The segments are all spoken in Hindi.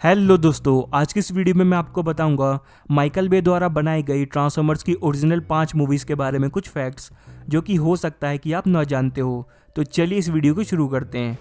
हेलो दोस्तों, आज की इस वीडियो में मैं आपको बताऊंगा माइकल बे द्वारा बनाई गई ट्रांसफॉर्मर्स की ओरिजिनल 5 मूवीज़ के बारे में कुछ फैक्ट्स जो कि हो सकता है कि आप न जानते हो। तो चलिए इस वीडियो को शुरू करते हैं।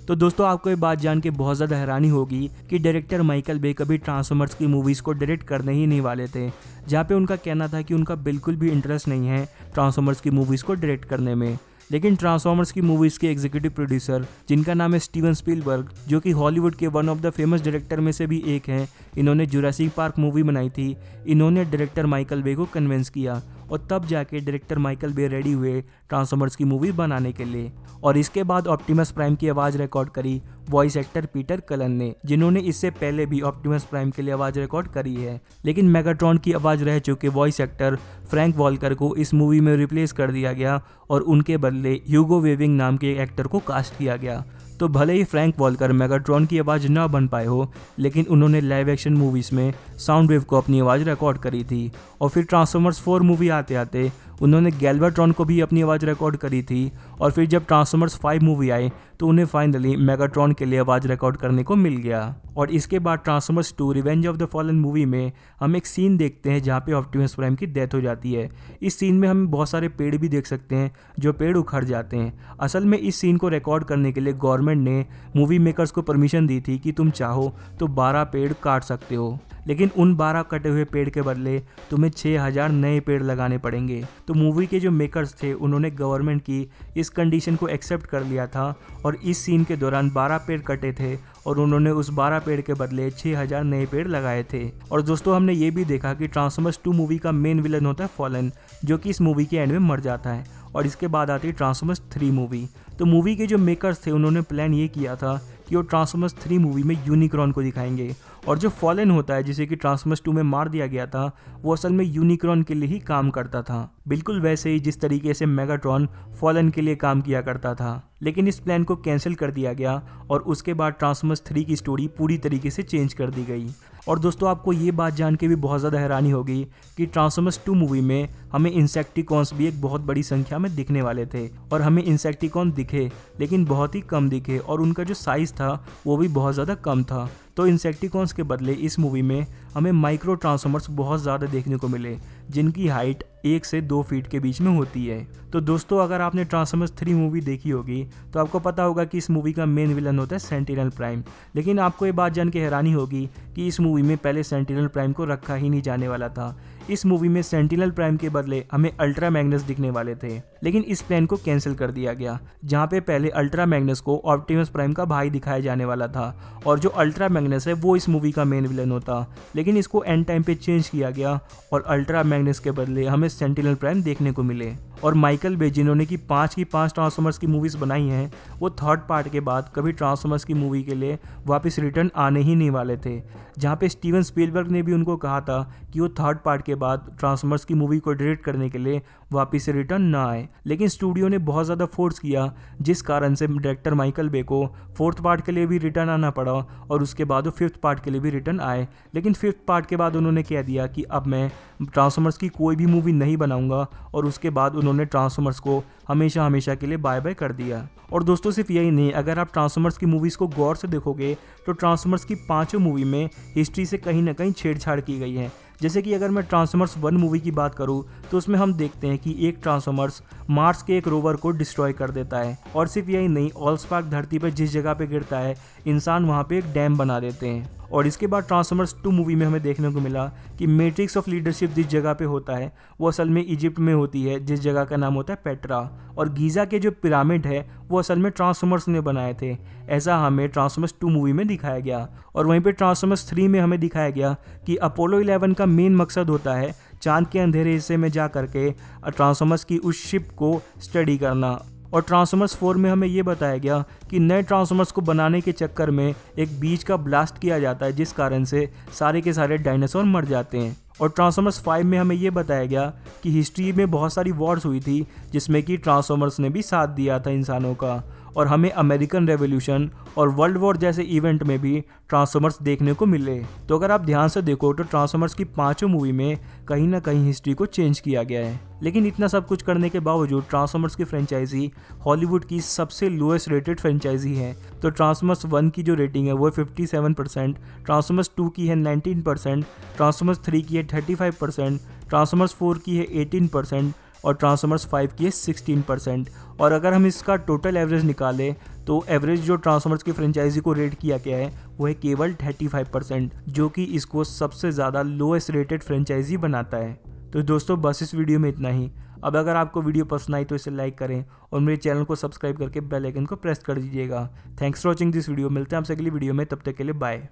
तो दोस्तों, आपको ये बात जान के बहुत ज़्यादा हैरानी होगी कि डायरेक्टर माइकल बे कभी ट्रांसफॉर्मर्स की मूवीज़ को डायरेक्ट करने ही नहीं वाले थे, जहाँ पे उनका कहना था कि उनका बिल्कुल भी इंटरेस्ट नहीं है ट्रांसफॉर्मर्स की मूवीज़ को डायरेक्ट करने में। लेकिन ट्रांसफॉर्मर्स की मूवीज़ के एग्जीक्यूटिव प्रोड्यूसर जिनका नाम है स्टीवन स्पीलबर्ग, जो कि हॉलीवुड के one of the famous director में से भी एक हैं, इन्होंने जुरासिक पार्क मूवी बनाई थी। इन्होंने डायरेक्टर माइकल बे को कन्विंस किया और तब जाके डायरेक्टर माइकल बे रेडी हुए ट्रांसफॉर्मर्स की मूवी बनाने के लिए। और इसके बाद ऑप्टिमस प्राइम की आवाज़ रिकॉर्ड करी वॉइस एक्टर पीटर कलन ने, जिन्होंने इससे पहले भी ऑप्टिमस प्राइम के लिए आवाज़ रिकॉर्ड करी है। लेकिन मेगाट्रॉन की आवाज़ रह चुके वॉइस एक्टर फ्रैंक वॉल्कर को इस मूवी में रिप्लेस कर दिया गया और उनके बदले ह्यूगो वेविंग नाम के एक्टर को कास्ट किया गया। तो भले ही फ्रैंक वॉल्कर मेगाट्रॉन की आवाज़ ना बन पाए हो, लेकिन उन्होंने लाइव एक्शन मूवीज़ में साउंड वेव को अपनी आवाज़ रिकॉर्ड करी थी। और फिर ट्रांसफॉर्मर्स 4 मूवी आते आते उन्होंने गैल्वाट्रॉन को भी अपनी आवाज़ रिकॉर्ड करी थी। और फिर जब ट्रांसफॉर्मर्स 5 मूवी आई तो उन्हें फाइनली मेगाट्रॉन के लिए आवाज़ रिकॉर्ड करने को मिल गया। और इसके बाद transformers 2 revenge of the fallen movie में हम एक सीन देखते हैं जहाँ पे ऑप्टिमस प्राइम की डेथ हो जाती है। इस सीन में हम बहुत सारे पेड़ भी देख सकते हैं जो पेड़ उखड़ जाते हैं। असल में इस सीन को रिकॉर्ड करने के लिए गवर्नमेंट ने मूवी मेकर्स को परमिशन दी थी कि तुम चाहो तो 12 पेड़ काट सकते हो, लेकिन उन 12 कटे हुए पेड़ के बदले तुम्हें 6000 नए पेड़ लगाने पड़ेंगे। तो मूवी के जो मेकर्स थे उन्होंने गवर्नमेंट की इस कंडीशन को एक्सेप्ट कर लिया था और इस सीन के दौरान 12 पेड़ कटे थे और उन्होंने उस 12 पेड़ के बदले 6000 नए पेड़ लगाए थे। और दोस्तों, हमने ये भी देखा कि ट्रांसफॉर्मर्स 2 मूवी का मेन विलन होता है फॉलन, जो कि इस मूवी के एंड में मर जाता है। और इसके बाद आती है ट्रांसफॉर्मर्स 3 मूवी। तो मूवी के जो मेकर्स थे उन्होंने प्लान ये किया था कि वो ट्रांसफॉर्मर्स 3 मूवी में यूनिक्रॉन को दिखाएंगे और जो फॉलन होता है जिसे कि ट्रांसफॉर्मर्स 2 में मार दिया गया था, वो असल में यूनिक्रॉन के लिए ही काम करता था, बिल्कुल वैसे ही जिस तरीके से मेगाट्रॉन फॉलन के लिए काम किया करता था। लेकिन इस प्लान को कैंसिल कर दिया गया और उसके बाद ट्रांसफॉर्मर्स 3 की स्टोरी पूरी तरीके से चेंज कर दी गई। और दोस्तों, आपको ये बात जान के भी बहुत ज़्यादा हैरानी होगी कि ट्रांसफॉर्मर्स 2 मूवी में हमें इंसेक्टिकॉन्स भी एक बहुत बड़ी संख्या में दिखने वाले थे। और हमें इंसेक्टिकॉन दिखे, लेकिन बहुत ही कम दिखे और उनका जो साइज़ था वो भी बहुत ज़्यादा कम था। तो इंसेक्टिकॉन्स के बदले इस मूवी में हमें माइक्रो ट्रांसफॉर्मर्स बहुत ज़्यादा देखने को मिले, जिनकी हाइट 1 से 2 फीट के बीच में होती है। तो दोस्तों, अगर आपने ट्रांसफॉर्मर्स 3 मूवी देखी होगी तो आपको पता होगा कि इस मूवी का मेन विलन होता है सेंटिनल प्राइम। लेकिन आपको ये बात जान के हैरानी होगी कि इस मूवी में पहले सेंटिनल प्राइम को रखा ही नहीं जाने वाला था। इस मूवी में सेंटिनल प्राइम के बदले हमें अल्ट्रा मैग्नस दिखने वाले थे, लेकिन इस प्लान को कैंसिल कर दिया गया, जहाँ पे पहले अल्ट्रा मैग्नस को ऑप्टिमस प्राइम का भाई दिखाया जाने वाला था और जो अल्ट्रा मैग्नस है वो इस मूवी का मेन विलन होता। लेकिन इसको एंड टाइम पे चेंज किया गया और अल्ट्रा मैग्नस के बदले हमें सेंटिनल प्राइम देखने को मिले। और माइकल बे, जिन्होंने की 5 की 5 ट्रांसफॉर्मर्स की मूवीज़ बनाई हैं, वो थर्ड पार्ट के बाद कभी ट्रांसफॉर्मर्स की मूवी के लिए वापस रिटर्न आने ही नहीं वाले थे, जहाँ पे स्टीवन स्पीलबर्ग ने भी उनको कहा था कि वो थर्ड पार्ट के बाद ट्रांसफॉर्मर्स की मूवी को डायरेक्ट करने के लिए वापस से रिटर्न ना आए। लेकिन स्टूडियो ने बहुत ज़्यादा फोर्स किया, जिस कारण से डायरेक्टर माइकल बे को 4th पार्ट के लिए भी रिटर्न आना पड़ा और उसके बाद वो 5th पार्ट के लिए भी रिटर्न आए। लेकिन 5th पार्ट के बाद उन्होंने कह दिया कि अब मैं ट्रांसफॉर्मर्स की कोई भी मूवी नहीं बनाऊंगा और उसके बाद उन्होंने ट्रांसफॉर्मर्स को हमेशा हमेशा के लिए बाय बाय कर दिया। और दोस्तों, सिर्फ यही नहीं, अगर आप ट्रांसफॉर्मर्स की मूवीज़ को गौर से देखोगे तो ट्रांसफॉर्मर्स की 5 मूवी में हिस्ट्री से कहीं ना कहीं छेड़छाड़ की गई है। जैसे कि अगर मैं ट्रांसफॉर्मर्स 1 मूवी की बात करूं तो उसमें हम देखते हैं कि एक ट्रांसफॉर्मर्स मार्स के एक रोवर को डिस्ट्रॉय कर देता है। और सिर्फ यही नहीं, ऑलस्पार्क धरती पर जिस जगह पे गिरता है, इंसान वहाँ पे एक डैम बना देते हैं। और इसके बाद ट्रांसफॉर्मर्स 2 मूवी में हमें देखने को मिला कि मैट्रिक्स ऑफ लीडरशिप जिस जगह पे होता है वो असल में इजिप्ट में होती है, जिस जगह का नाम होता है पेट्रा। और गीज़ा के जो पिरामिड है वो असल में ट्रांसफॉर्मर्स ने बनाए थे, ऐसा हमें ट्रांसफॉर्मर्स 2 मूवी में दिखाया गया। और वहीं पे ट्रांसफॉर्मर्स 3 में हमें दिखाया गया कि अपोलो 11 का मेन मकसद होता है चांद के अंधेरे हिस्से में जा करके ट्रांसफॉर्मर्स की उस शिप को स्टडी करना। और ट्रांसफॉर्मर्स 4 में हमें ये बताया गया कि नए ट्रांसफॉर्मर्स को बनाने के चक्कर में एक बीज का ब्लास्ट किया जाता है, जिस कारण से सारे के सारे डायनासोर मर जाते हैं। और ट्रांसफॉर्मर्स 5 में हमें ये बताया गया कि हिस्ट्री में बहुत सारी वॉर्स हुई थी, जिसमें कि ट्रांसफॉर्मर्स ने भी साथ दिया था इंसानों का। और हमें अमेरिकन रेवोल्यूशन और वर्ल्ड वॉर जैसे इवेंट में भी ट्रांसफॉर्मर्स देखने को मिले। तो अगर आप ध्यान से देखो तो ट्रांसफॉर्मर्स की पांचों मूवी में कहीं ना कहीं हिस्ट्री को चेंज किया गया है। लेकिन इतना सब कुछ करने के बावजूद ट्रांसफॉर्मर्स की फ्रेंचाइजी हॉलीवुड की सबसे लोएस्ट रेटेड फ्रेंचाइजी है। तो ट्रांसफॉर्मर्स 1 की जो रेटिंग है वो 57%, ट्रांसफॉर्मर्स 2 की है 19%, ट्रांसफॉर्मर्स 3 की है 35%, ट्रांसफॉर्मर्स 4 की है 18% और ट्रांसफॉर्मर्स 5 की है 16%। और अगर हम इसका टोटल एवरेज निकालें तो एवरेज जो ट्रांसफॉर्मर्स की फ्रेंचाइजी को रेट किया गया है वो है केवल 35%, जो कि इसको सबसे ज़्यादा लोएस्ट रेटेड फ्रेंचाइजी बनाता है। तो दोस्तों बस इस वीडियो में इतना ही। अब अगर आपको वीडियो पसंद आई तो इसे लाइक करें और मेरे चैनल को सब्सक्राइब करके बेल आइकन को प्रेस कर दीजिएगा। Thanks for watching this video. मिलते हैं आपसे अगली वीडियो में, तब तक के लिए बाय।